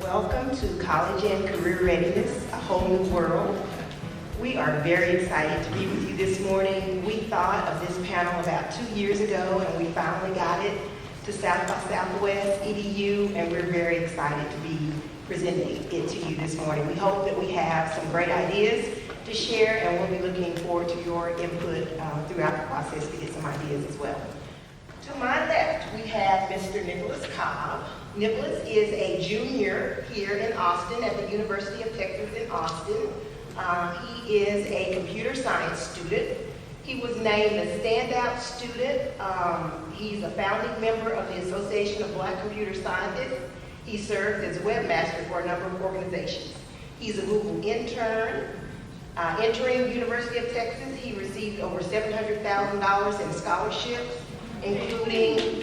Welcome to College and Career Readiness, a whole new world. We are very excited to be with you this morning. We thought of this panel about 2 years ago, and we finally got it to South by Southwest EDU, and we're very excited to be presenting it to you this morning. We hope that we have some great ideas to share, and we'll be looking forward to your input throughout the process to get some ideas as well. To my left, we have Mr. Nicholas Cobb. Nicholas is a junior here in Austin at the University of Texas in Austin. He is a computer science student. He was named a standout student. He's a founding member of the Association of Black Computer Scientists. He serves as webmaster for a number of organizations. He's a Google intern. Entering the University of Texas, he received over $700,000 in scholarships, including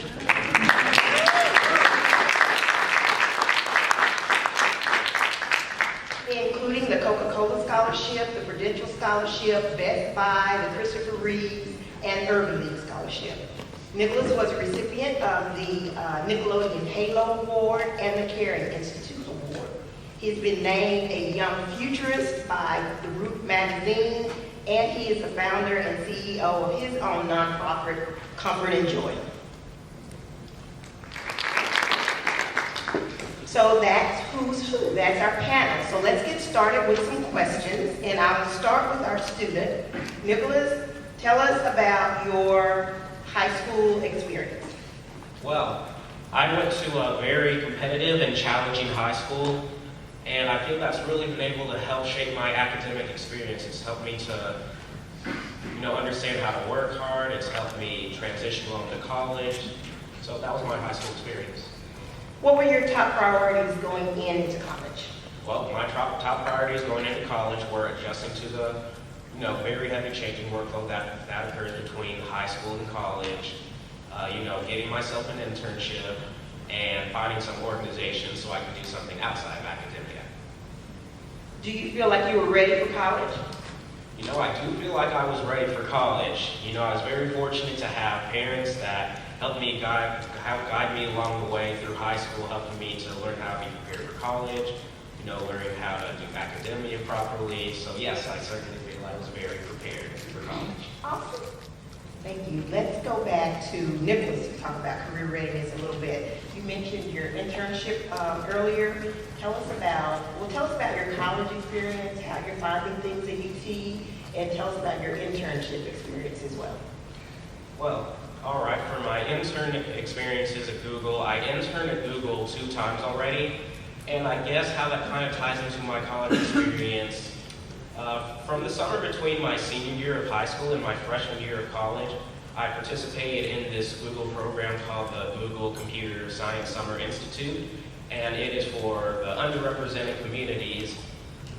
the Coca-Cola Scholarship, the Prudential Scholarship, Best Buy, the Christopher Reeves, and Urban League Scholarship. Nicholas was a recipient of the Nickelodeon Halo Award and the Caring Institute Award. He's been named a Young Futurist by The Root magazine, and he is the founder and CEO of his own nonprofit, Comfort and Joy. So that's who's who, that's our panel. So let's get started with some questions, and I'll start with our student. Nicholas, tell us about your high school experience. Well, I went to a very competitive and challenging high school, and I think that's really been able to help shape my academic experience. It's helped me to, understand how to work hard. It's helped me transition well to college. So that was my high school experience. What were your top priorities going into college? Well, my top priorities going into college were adjusting to the, very heavy changing workload that occurs between high school and college. Getting myself an internship and finding some organization so I could do something outside of academia. Do you feel like you were ready for college? I do feel like I was ready for college. I was very fortunate to have parents that helped me guide me along the way through high school, helping me to learn how to be prepared for college, learning how to do academia properly. So yes, I certainly feel I was very prepared for college. Awesome. Thank you. Let's go back to Nicholas to talk about career readiness a little bit. You mentioned your internship earlier. Tell us about your college experience, how you're finding things at UT, and tell us about your internship experience as well. Well, all right, for my intern experiences at Google, I interned at Google 2 times already, and I guess how that kind of ties into my college experience. From the summer between my senior year of high school and my freshman year of college, I participated in this Google program called the Google Computer Science Summer Institute, and it is for the underrepresented communities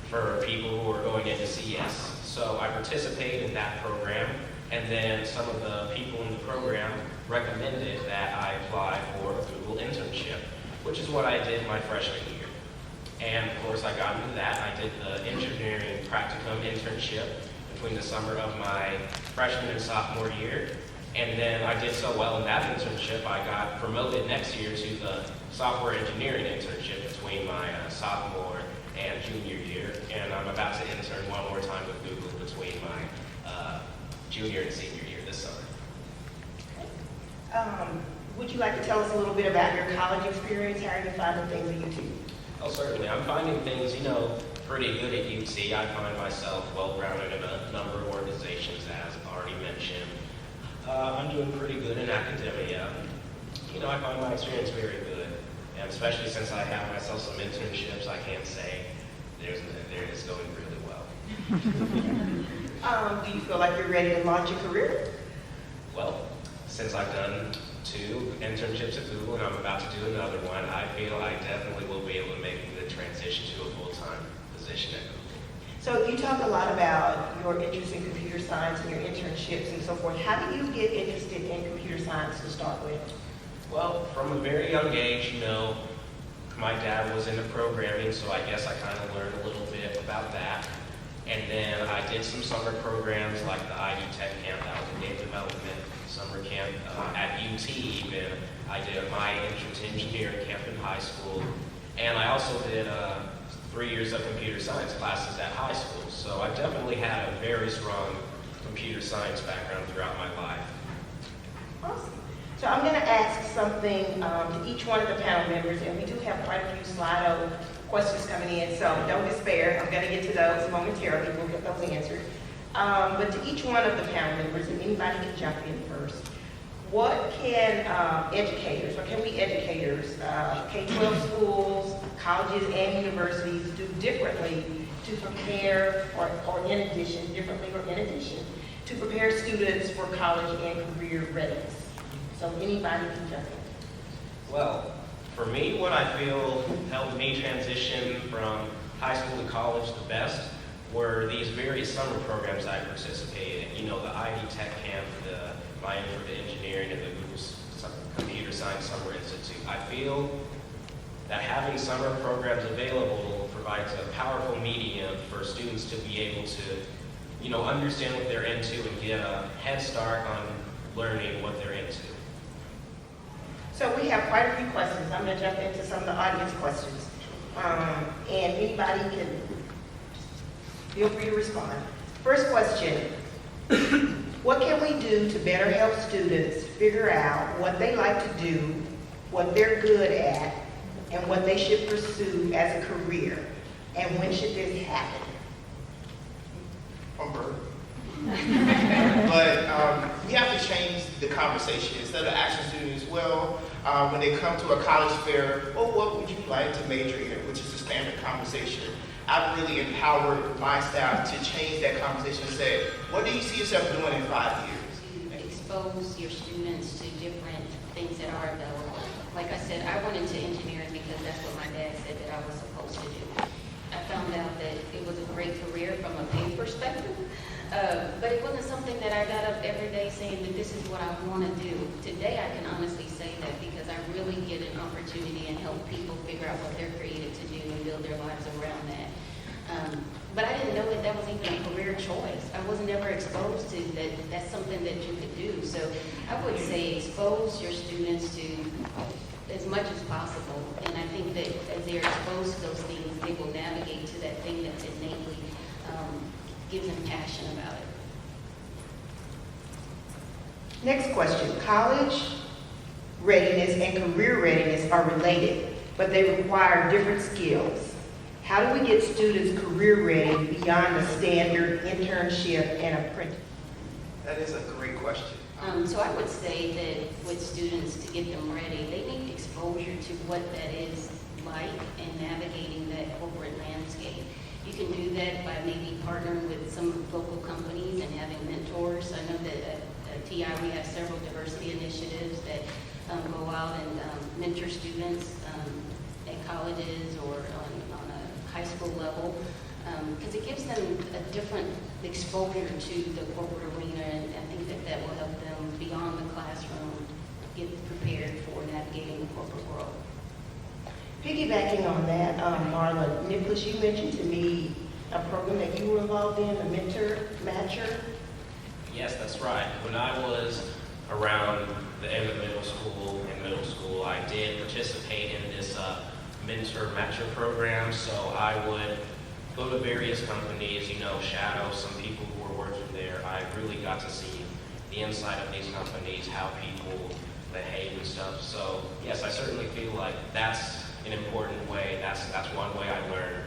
for people who are going into CS. So I participated in that program, and then some of the people in the program recommended that I apply for a Google internship, which is what I did my freshman year. And of course I got into that. I did the engineering practicum internship between the summer of my freshman and sophomore year. And then I did so well in that internship, I got promoted next year to the software engineering internship between my sophomore and junior year. And I'm about to intern one more time with Google between my junior and senior year this summer. Would you like to tell us a little bit about your college experience? How are you finding things at UT? Oh, certainly. I'm finding things, pretty good at UT. I find myself well-grounded in a number of organizations, as already mentioned. I'm doing pretty good in academia. I find my experience very good, and especially since I have myself some internships, I can say it's going really well. Do you feel like you're ready to launch a career? Well, since I've done 2 internships at Google and I'm about to do another one, I feel I definitely will be able to make the transition to a full-time position at Google. So you talk a lot about your interest in computer science and your internships and so forth. How do you get interested in computer science to start with? Well, from a very young age, my dad was into programming, so I guess I kind of learned a little bit about that. And then I did some summer programs like the EDU Tech Camp, that was a game development summer camp at UT even. I did my entrance engineering camp in high school. And I also did 3 years of computer science classes at high school. So I definitely had a very strong computer science background throughout my life. Awesome. So I'm going to ask something to each one of the panel members, and we do have quite a few Slido questions coming in, so don't despair. I'm going to get to those momentarily. We'll get those answered. But to each one of the panel members, and anybody can jump in first, what can educators, or can we educators, K-12 schools, colleges, and universities do differently to prepare, or in addition, differently or in addition, to prepare students for college and career readiness? So anybody can jump in. Well, for me, what I feel helped me transition from high school to college the best were these various summer programs I participated in. You know, the ID Tech Camp, the My Intro to Engineering, and the Google Computer Science Summer Institute. I feel that having summer programs available provides a powerful medium for students to be able to, you know, understand what they're into and get a head start on learning what they're into. So we have quite a few questions. I'm going to jump into some of the audience questions. And anybody can feel free to respond. First question, what can we do to better help students figure out what they like to do, what they're good at, and what they should pursue as a career? And when should this happen? But we have to change the conversation. Instead of asking students, well, when they come to a college fair, well, what would you like to major in, which is a standard conversation. I've really empowered my staff to change that conversation and say, what do you see yourself doing in 5 years? To expose your students to different things that are available. Like I said, I went into engineering because that's what my dad said that I was supposed to do. I found out that it was a great career from a pay perspective, but it wasn't something that I got up every day saying that this is what I want to do. Today I can honestly say that because I really get an opportunity and help people figure out what they're created to do and build their lives around that. But I didn't know that that was even a career choice. I wasn't ever exposed to that that's something that you could do. So I would say expose your students to as much as possible. And I think that as they're exposed to those things, they will navigate to that thing that's innately gives them passion about it. Next question, college readiness and career readiness are related, but they require different skills. How do we get students career ready beyond the standard internship and apprenticeship? That is a great question. So I would say that with students, to get them ready, they need exposure to what that is like and navigating that corporate landscape. You can do that by maybe partnering with some local companies and having mentors. I know that at TI we have several diversity initiatives that go out and mentor students at colleges or on a high school level, because it gives them a different exposure to the corporate arena, and I think that that will help them beyond the classroom get prepared for navigating the corporate world. Piggybacking on that, Marla, Nicholas, you mentioned to me a program that you were involved in, a mentor matcher. Yes, that's right. When I was around the end of middle school, I did participate in this mentor matcher program. So I would go to various companies, you know, shadow some people who were working there. I really got to see the inside of these companies, how people behave and stuff. So yes, I certainly feel like that's an important way. That's one way I learned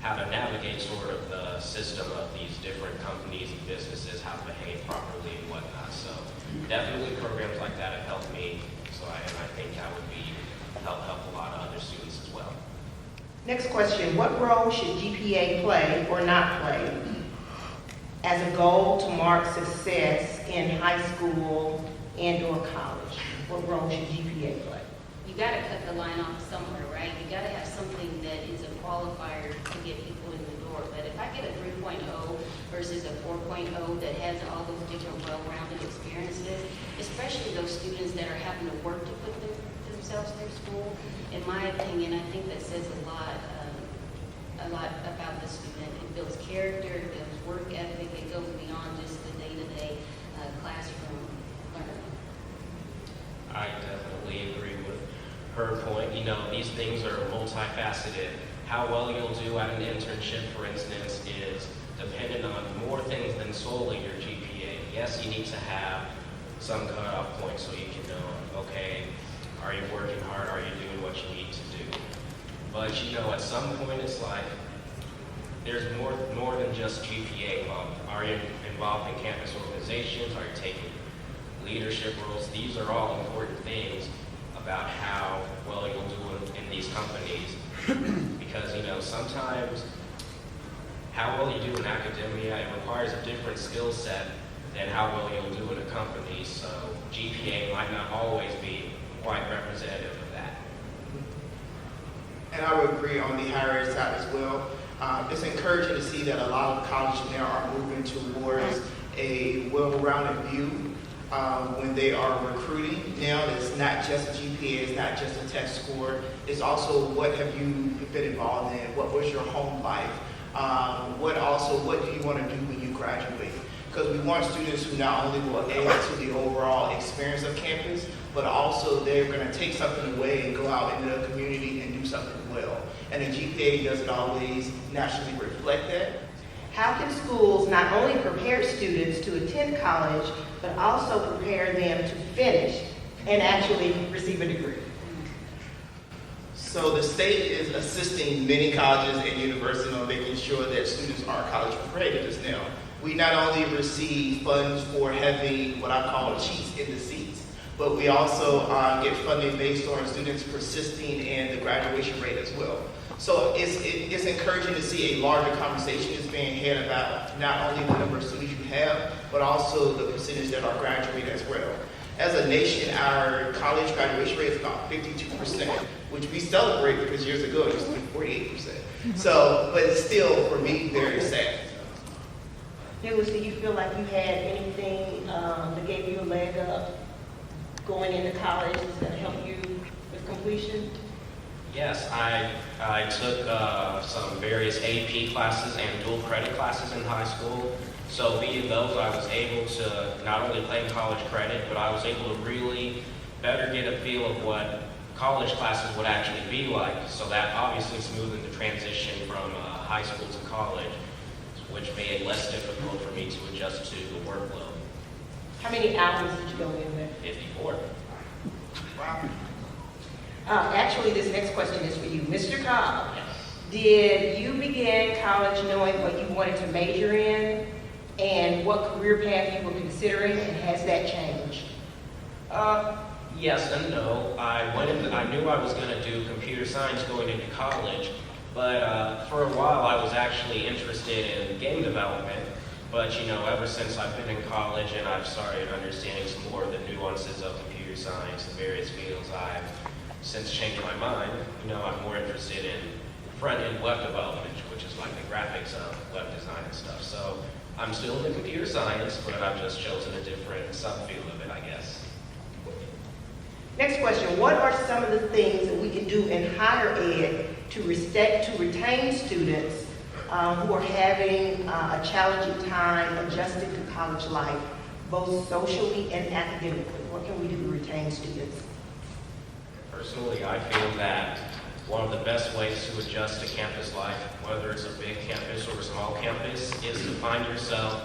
how to navigate sort of the system of these different companies and businesses, how to behave properly and whatnot. So definitely programs like that have helped me. So I think that would help a lot of other students as well. Next question, what role should GPA play or not play as a goal to mark success in high school and or college? What role should GPA play? You got to cut the line off somewhere, right? You got to have something that is a qualifier to get people in the door. But if I get a 3.0 versus a 4.0 that has all those different well-rounded experiences, especially those students that are having to work to put themselves through school, in my opinion, I think that says a lot about the student. It builds character, it builds work ethic, it goes beyond just the day-to-day classroom learning. I definitely agree with her point. You know, these things are multifaceted. How well you'll do at an internship, for instance, is dependent on more things than solely your GPA. Yes, you need to have some cutoff point so you can know, okay, are you working hard? Are you doing what you need to do? But you know, at some point it's like, there's more than just GPA involved. Are you involved in campus organizations? Are you taking leadership roles? These are all important things about how well you'll do in these companies. Because, you know, sometimes how well you do in academia, it requires a different skill set than how well you'll do in a company. So GPA might not always be quite representative of that. And I would agree on the higher ed side as well. It's encouraging to see that a lot of colleges now are moving towards a well-rounded view when they are recruiting. Now it's not just GPA, it's not just a test score. It's also what have you been involved in? What was your home life? What do you want to do when you graduate? Because we want students who not only will add to the overall experience of campus, but also they're going to take something away and go out into the community and do something well. And the GPA doesn't always naturally reflect that. How can schools not only prepare students to attend college, but also prepare them to finish and actually receive a degree? So the state is assisting many colleges and universities on making sure that students are college ready now. We not only receive funds for having what I call cheats in the seats, but we also get funding based on students persisting in the graduation rate as well. So it's encouraging to see a larger conversation is being had about not only the number of students you have, but also the percentage that are graduating as well. As a nation, our college graduation rate is about 52%, which we celebrate because years ago it used to be 48%. So, but it's still, for me, very sad. Douglas, do you feel like you had anything that gave you a leg up going into college that's going to help you with completion? Yes, I took some various AP classes and dual credit classes in high school. So via those, I was able to not only claim college credit, but I was able to really better get a feel of what college classes would actually be like. So that obviously smoothed the transition from high school to college, which made it less difficult for me to adjust to the workload. How many hours did you go in with? 54. Wow. Actually, this next question is for you. Mr. Cobb, did you begin college knowing what you wanted to major in and what career path you were considering, and has that changed? Yes and no. I knew I was going to do computer science going into college, but for a while I was actually interested in game development. But you know, ever since I've been in college and I've started understanding some more of the nuances of computer science and various fields, I've since changed my mind. You know, I'm more interested in front-end web development, which is like the graphics of web design and stuff. So I'm still in computer science, but I've just chosen a different subfield of it, I guess. Next question, what are some of the things that we can do in higher ed to retain students who are having a challenging time adjusting to college life, both socially and academically? What can we do to retain students? Personally, I feel that one of the best ways to adjust to campus life, whether it's a big campus or a small campus, is to find yourself,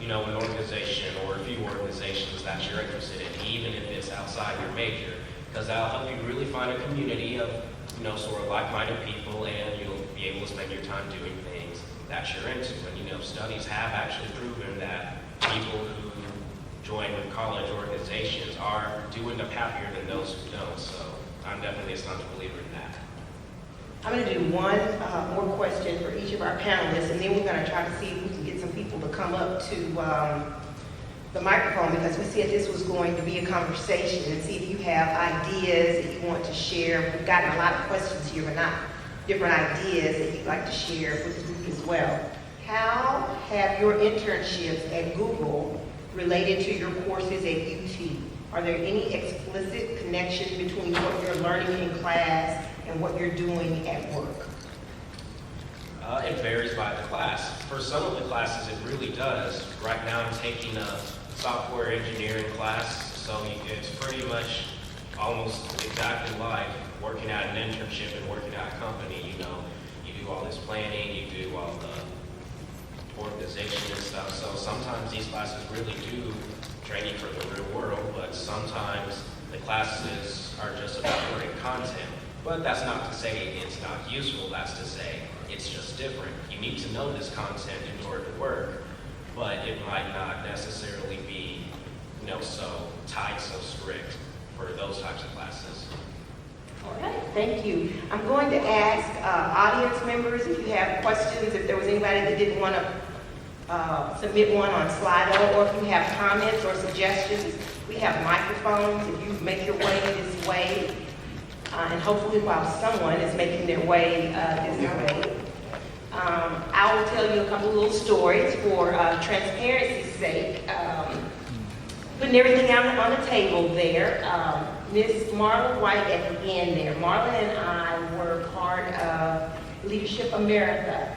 you know, an organization or a few organizations that you're interested in, even if it's outside your major, because that'll help you really find a community of, you know, sort of like-minded people, and you'll be able to spend your time doing things that you're into. And, you know, studies have actually proven that people who join college organizations do end up happier than those who don't. So I'm definitely a staunch believer in that. I'm going to do one more question for each of our panelists, and then we're going to try to see if we can get some people to come up to the microphone, because we said this was going to be a conversation, and see if you have ideas that you want to share. We've gotten a lot of questions here, but not different ideas that you'd like to share with the group as well. How have your internships at Google related to your courses at UT? Are there any explicit connection between what you're learning in class and what you're doing at work? It varies by the class. For some of the classes, it really does. Right now, I'm taking a software engineering class, so it's pretty much almost exactly like working at an internship and working at a company, you know, you do all this planning, you do all the organization and stuff. So sometimes these classes really do train you for the real world, but sometimes the classes are just about learning content. But that's not to say it's not useful, that's to say it's just different. You need to know this content in order to work, but it might not necessarily be, you know, so tight, so strict for those types of classes. All right, thank you. I'm going to ask audience members if you have questions, if there was anybody that didn't want to submit one on Slido, or if you have comments or suggestions. We have microphones. If you make your way this way, and hopefully while someone is making their way this way, I will tell you a couple little stories for transparency's sake. Putting everything out on the table there. Miss Marla White at the end there. Marla and I were part of Leadership America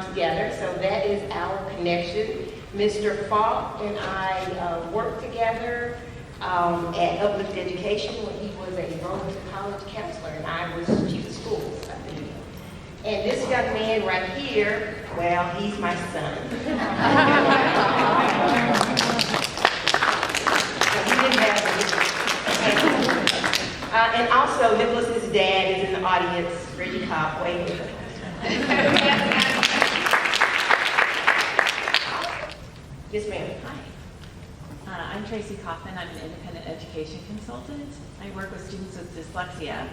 together, so that is our connection. Mr. Falk and I worked together at Uplift Education when he was a Road to College counselor and I was chief of schools, I think. And this young man right here, well, he's my son. And also, Nicholas's dad is in the audience, Reggie Cobb, waving. Yes, ma'am. Hi. I'm Tracy Kaufman. I'm an independent education consultant. I work with students with dyslexia,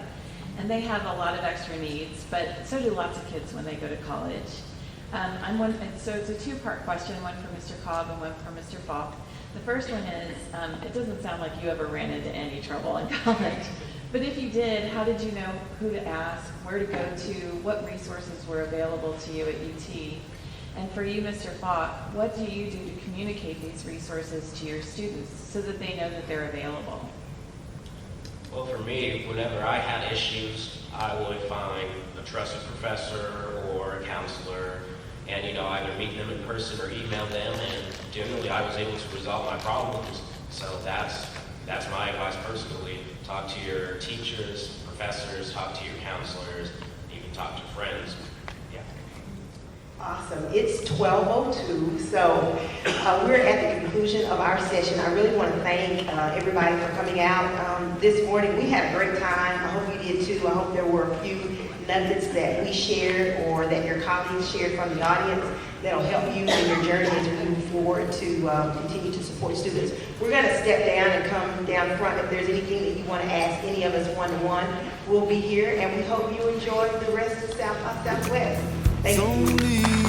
and they have a lot of extra needs, but so do lots of kids when they go to college. So it's a two-part question, one for Mr. Cobb and one for Mr. Falk. The first one is, it doesn't sound like you ever ran into any trouble in college, but if you did, how did you know who to ask, where to go to, what resources were available to you at UT? And for you, Mr. Falk, what do you do to communicate these resources to your students so that they know that they're available? Well, for me, whenever I had issues, I would find a trusted professor or a counselor and, you know, either meet them in person or email them, and generally I was able to resolve my problems. So that's my advice personally. Talk to your teachers, professors, talk to your counselors, even talk to friends. Yeah. Awesome. It's 12:02, so we're at the conclusion of our session. I really want to thank everybody for coming out this morning. We had a great time. I hope you did too. I hope there were a few nuggets that we shared or that your colleagues shared from the audience that'll help you in your journey as we move forward to continue to support students. We're going to step down and come down front. If there's anything that you want to ask any of us one-to-one, we'll be here, and we hope you enjoy the rest of South by Southwest. Thank you.